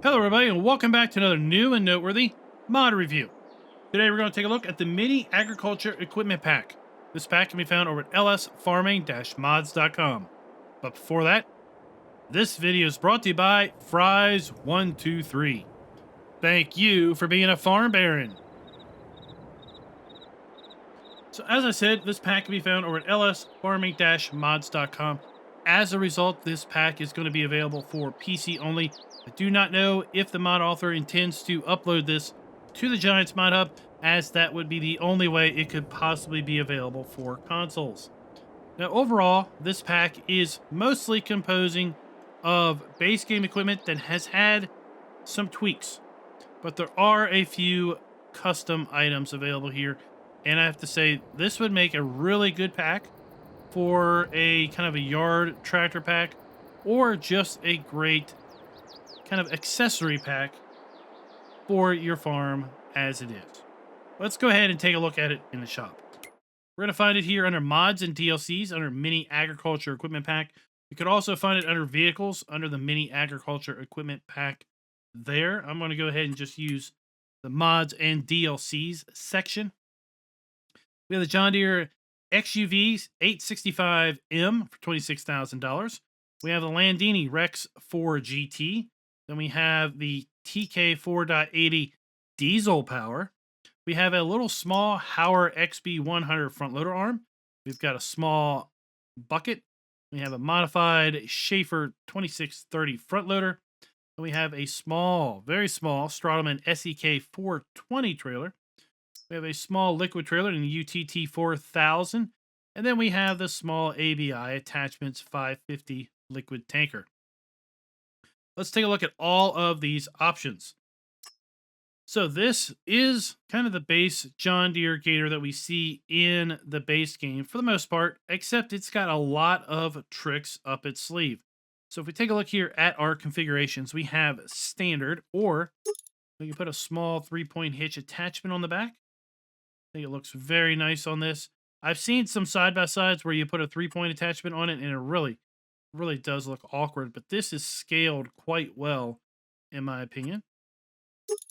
Hello everybody and welcome back to another new and noteworthy mod review. Today we're going to take a look at the Mini Agriculture Equipment Pack. This pack can be found over at lsfarming-mods.com. But before that, this video is brought to you by Fries123. Thank you for being a farm baron. So as I said, this pack can be found over at lsfarming-mods.com. As a result, this pack is going to be available for PC only. I do not know if the mod author intends to upload this to the Giants Mod Hub, as that would be the only way it could possibly be available for consoles. Now, overall, this pack is mostly composing of base game equipment that has had some tweaks, but there are a few custom items available here, and I have to say, this would make a really good pack for a kind of a yard tractor pack, or just a great kind of accessory pack for your farm as it is. Let's go ahead and take a look at it in the shop. We're going to find it here under mods and DLCs under Mini Agriculture Equipment Pack. You could also find it under vehicles under the Mini Agriculture Equipment Pack there. I'm going to go ahead and just use the mods and DLCs section. We have the John Deere XUV 865M for $26,000. We have the Landini Rex 4 GT. Then we have the TK4.80 diesel power. We have a little small Hauer XB100 front loader arm. We've got a small bucket. We have a modified SCHAEFFER 2630 front loader. And we have a small, very small Strautmann SEK 420 trailer. We have a small liquid trailer in the UTT 4000. And then we have the small ABI Attachments 550 liquid tanker. Let's take a look at all of these options. So this is kind of the base John Deere Gator that we see in the base game for the most part, except it's got a lot of tricks up its sleeve. So if we take a look here at our configurations, we have standard, or we can put a small 3-point hitch attachment on the back. I think it looks very nice on this. I've seen some side-by-sides where you put a 3-point attachment on it, and it really does look awkward, but this is scaled quite well, in my opinion.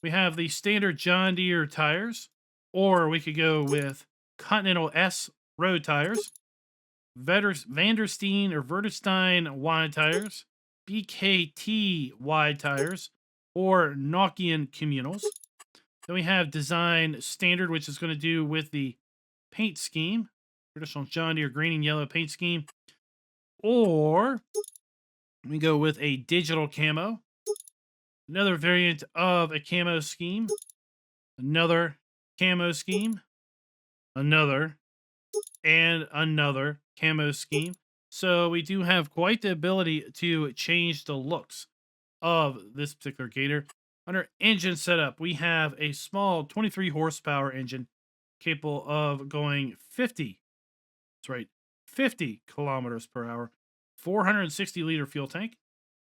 We have the standard John Deere tires, or we could go with Continental S road tires, Vandersteen or Vertestein wide tires, BKT wide tires, or Nokian communals. Then we have design standard, which is going to do with the paint scheme, traditional John Deere green and yellow paint scheme. Or we go with a digital camo, another variant of a camo scheme, another camo scheme, another, and another camo scheme. So we do have quite the ability to change the looks of this particular Gator. Under engine setup, we have a small 23 horsepower engine capable of going 50 kilometers per hour, 460 liter fuel tank.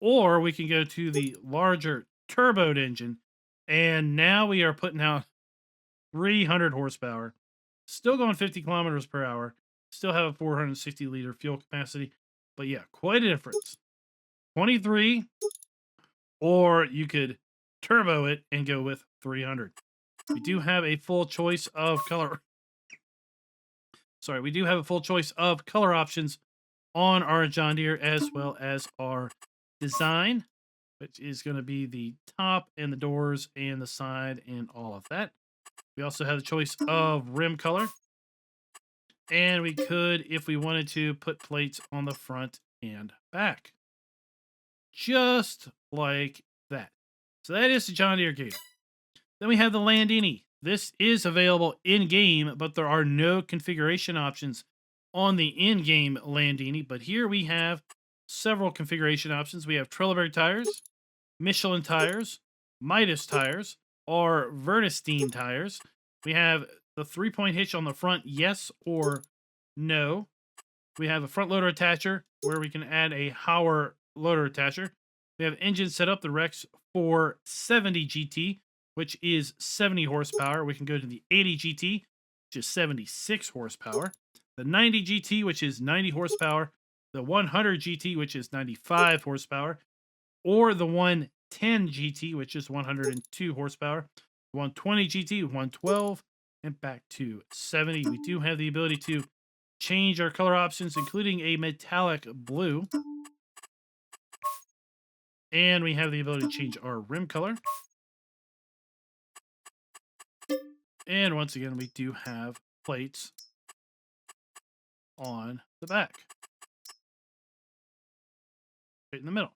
Or we can go to the larger turboed engine, and now we are putting out 300 horsepower, still going 50 kilometers per hour, still have a 460 liter fuel capacity. But yeah, quite a difference. 23, or you could turbo it and go with 300. We do have a full choice of color. We do have a full choice of color options on our John Deere, as well as our design, which is going to be the top and the doors and the side and all of that. We also have the choice of rim color, and we could, if we wanted to, put plates on the front and back, just like that. So that is the John Deere Gator. Then we have the Landini. This is available in-game, but there are no configuration options on the in-game Landini. But here we have several configuration options. We have Trelleborg tires, Michelin tires, Midas tires, or Vertestein tires. We have the 3-point hitch on the front, yes or no. We have a front loader attacher where we can add a Hauer loader attacher. We have engine set up, the Rex 470 GT, which is 70 horsepower. We can go to the 80 GT, which is 76 horsepower. The 90 GT, which is 90 horsepower. The 100 GT, which is 95 horsepower. Or the 110 GT, which is 102 horsepower, 120 GT, 112, and back to 70. We do have the ability to change our color options, including a metallic blue. And we have the ability to change our rim color. And once again, we do have plates on the back. Right in the middle.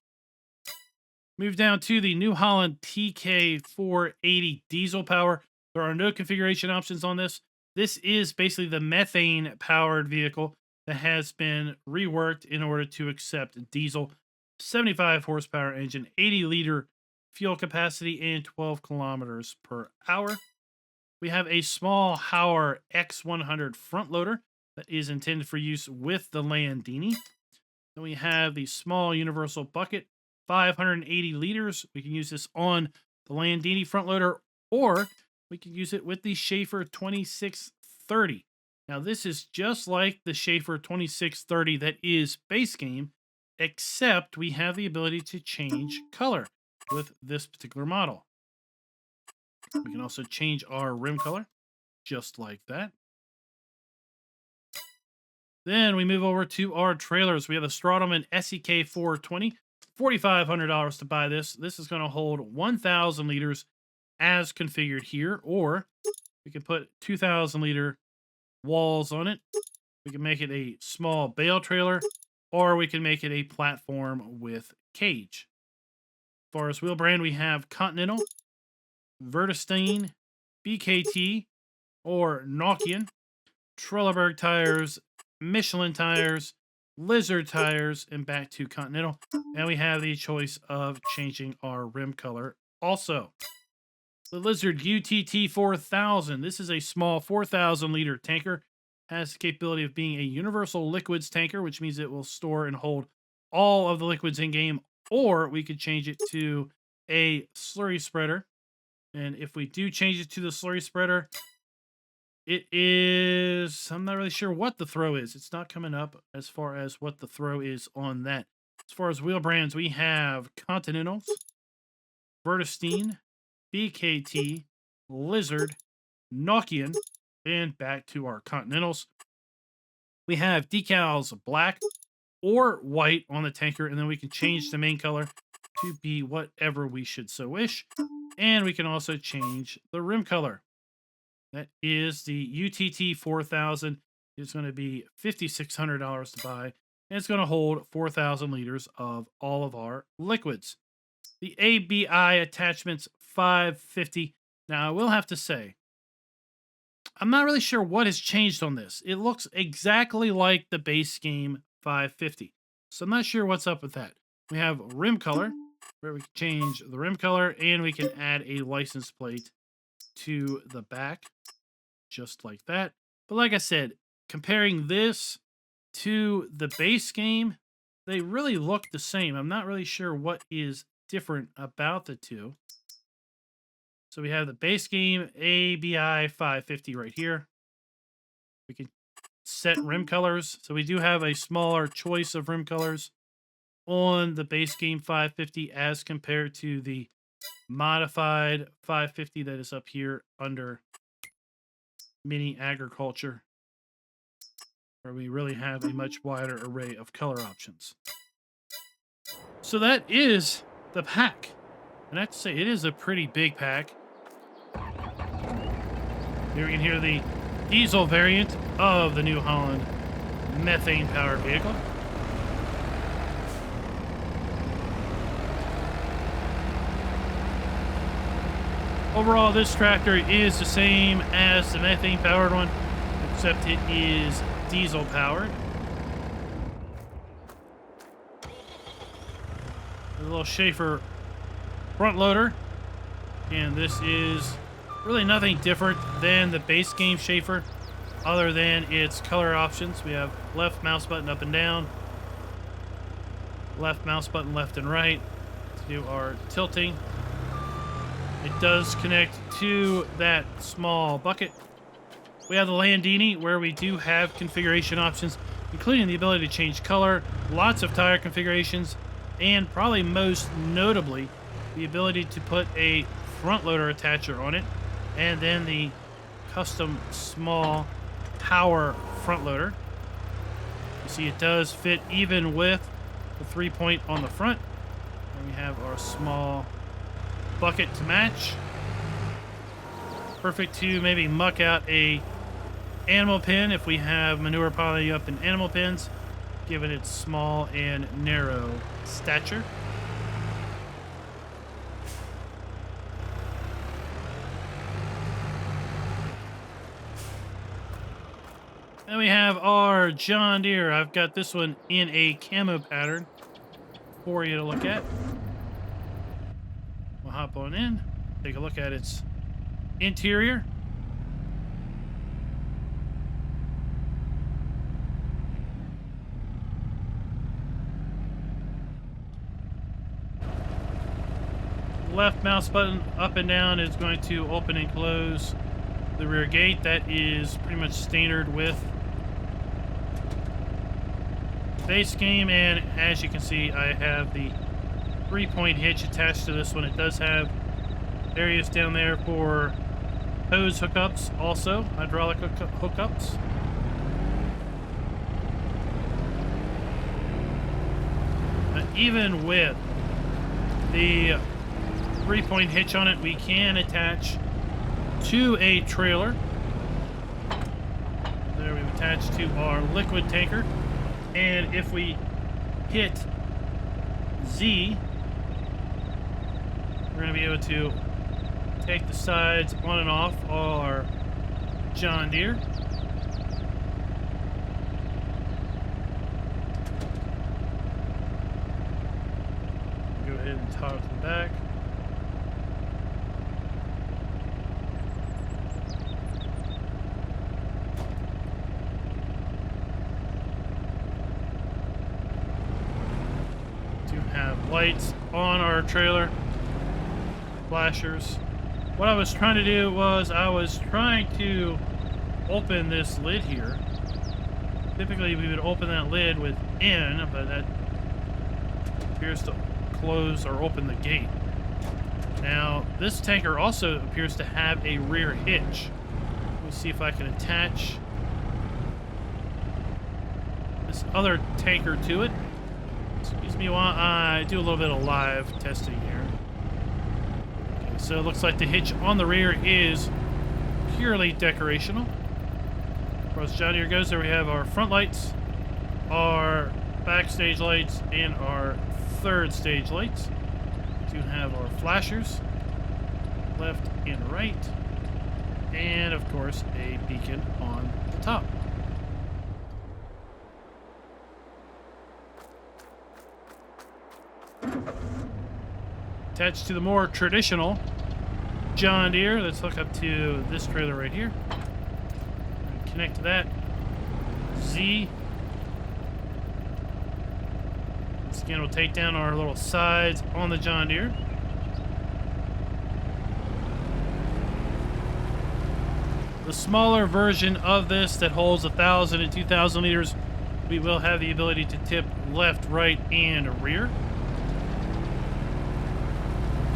Move down to the NewHolland TK4.80 diesel power. There are no configuration options on this. This is basically the methane-powered vehicle that has been reworked in order to accept diesel. 75 horsepower engine, 80-liter fuel capacity, and 12 kilometers per hour. We have a small Hauer X100 front loader that is intended for use with the Landini. Then we have the small universal bucket, 580 liters. We can use this on the Landini front loader, or we can use it with the SCHAEFFER 2630. Now, this is just like the SCHAEFFER 2630 that is base game, except we have the ability to change color with this particular model. We can also change our rim color, just like that. Then we move over to our trailers. We have a Strautmann SEK 420, $4,500 to buy this. This is going to hold 1,000 liters as configured here, or we can put 2,000 liter walls on it. We can make it a small bale trailer, or we can make it a platform with cage. As far as wheel brand, we have Continental, Vertestein, BKT, or Nokian, Trelleborg tires, Michelin tires, Lizard tires, and back to Continental. And we have the choice of changing our rim color also. The Lizard UTT 4000. This is a small 4,000 liter tanker. Has the capability of being a universal liquids tanker, which means it will store and hold all of the liquids in game, or we could change it to a slurry spreader. And if we do change it to the slurry spreader, it is, I'm not really sure what the throw is. It's not coming up as far as what the throw is on that. As far as wheel brands, we have Continentals, Vertestein, BKT, Lizard, Nokian, and back to our Continentals. We have decals black or white on the tanker, and then we can change the main color to be whatever we should so wish. And we can also change the rim color. That is the UTT 4000. It's going to be $5,600 to buy, and it's going to hold 4,000 liters of all of our liquids. The ABI Attachments 550. Now, I will have to say, I'm not really sure what has changed on this. It looks exactly like the base game 550. So I'm not sure what's up with that. We have rim color, where we can change the rim color, and we can add a license plate to the back, just like that. But like I said, comparing this to the base game, they really look the same. I'm not really sure what is different about the two. So we have the base game ABI 550 right here. We can set rim colors. So we do have a smaller choice of rim colors on the base game 550 as compared to the modified 550 that is up here under mini agriculture, where we really have a much wider array of color options. So that is the pack. And I have to say, it is a pretty big pack. Here we can hear the diesel variant of the NewHolland methane-powered vehicle. Overall, this tractor is the same as the methane-powered one, except it is diesel-powered. A little SCHAEFFER front loader, and this is really nothing different than the base game SCHAEFFER, other than its color options. We have left mouse button up and down, left mouse button left and right to do our tilting. It does connect to that small bucket. We have the Landini, where we do have configuration options, including the ability to change color, lots of tire configurations, and probably most notably, the ability to put a front loader attacher on it, and then the custom small power front loader. You see it does fit even with the 3-point on the front. And we have our small bucket to match. Perfect to maybe muck out a animal pen if we have manure piling up in animal pens, given its small and narrow stature. Then we have our John Deere. I've got this one in a camo pattern for you to look at. We'll hop on in, take a look at its interior. Left mouse button up and down is going to open and close the rear gate. That is pretty much standard with base game, and as you can see, I have the 3-point hitch attached to this one. It does have areas down there for hose hookups, also hydraulic hookups. But even with the 3-point hitch on it, we can attach to a trailer. There we've attached to our liquid tanker, and if we hit Z, we're going to be able to take the sides on and off our John Deere. Go ahead and toggle to the back. To have lights on our trailer, flashers. What I was trying to do was I was trying to open this lid here. Typically we would open that lid with N, but that appears to close or open the gate. Now this tanker also appears to have a rear hitch. Let me see if I can attach this other tanker to it. Excuse me while I do a little bit of live testing here. So it looks like the hitch on the rear is purely decorational. As far as John Deere goes, there we have our front lights, our backstage lights, and our third stage lights. We do have our flashers, left and right, and of course a beacon on the top. Attached to the more traditional John Deere, let's hook up to this trailer right here. Connect to that. Z. Once again, we'll take down our little sides on the John Deere. The smaller version of this that holds 1,000 and 2,000 liters, we will have the ability to tip left, right, and rear.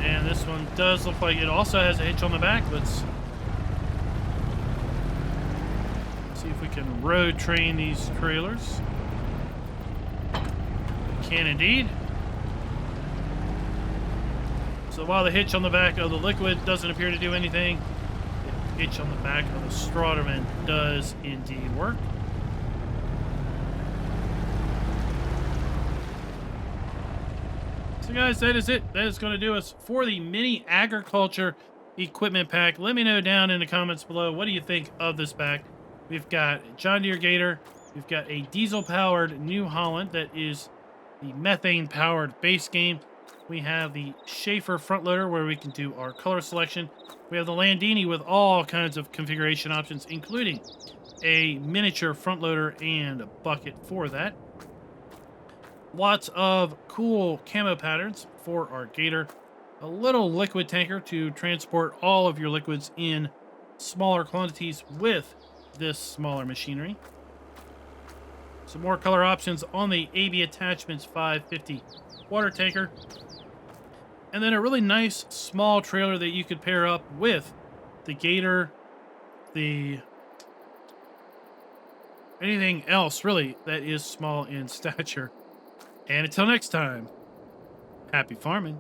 And this one does look like it also has a hitch on the back. Let's see if we can road train these trailers. We can indeed. So while the hitch on the back of the liquid doesn't appear to do anything, the hitch on the back of the Strautmann does indeed work. So guys, that is it. That is going to do us for the mini agriculture equipment pack. Let me know down in the comments below, what do you think of this pack? We've got JohnDeere Gator. We've got a diesel-powered New Holland that is the methane-powered base game. We have the SCHAEFFER front loader where we can do our color selection. We have the Landini with all kinds of configuration options, including a miniature front loader and a bucket for that. Lots of cool camo patterns for our Gator. A little liquid tanker to transport all of your liquids in smaller quantities with this smaller machinery. Some more color options on the ABI Attachments 550 water tanker. and then a really nice small trailer that you could pair up with the Gator, the anything else really that is small in stature. And until next time, happy farming.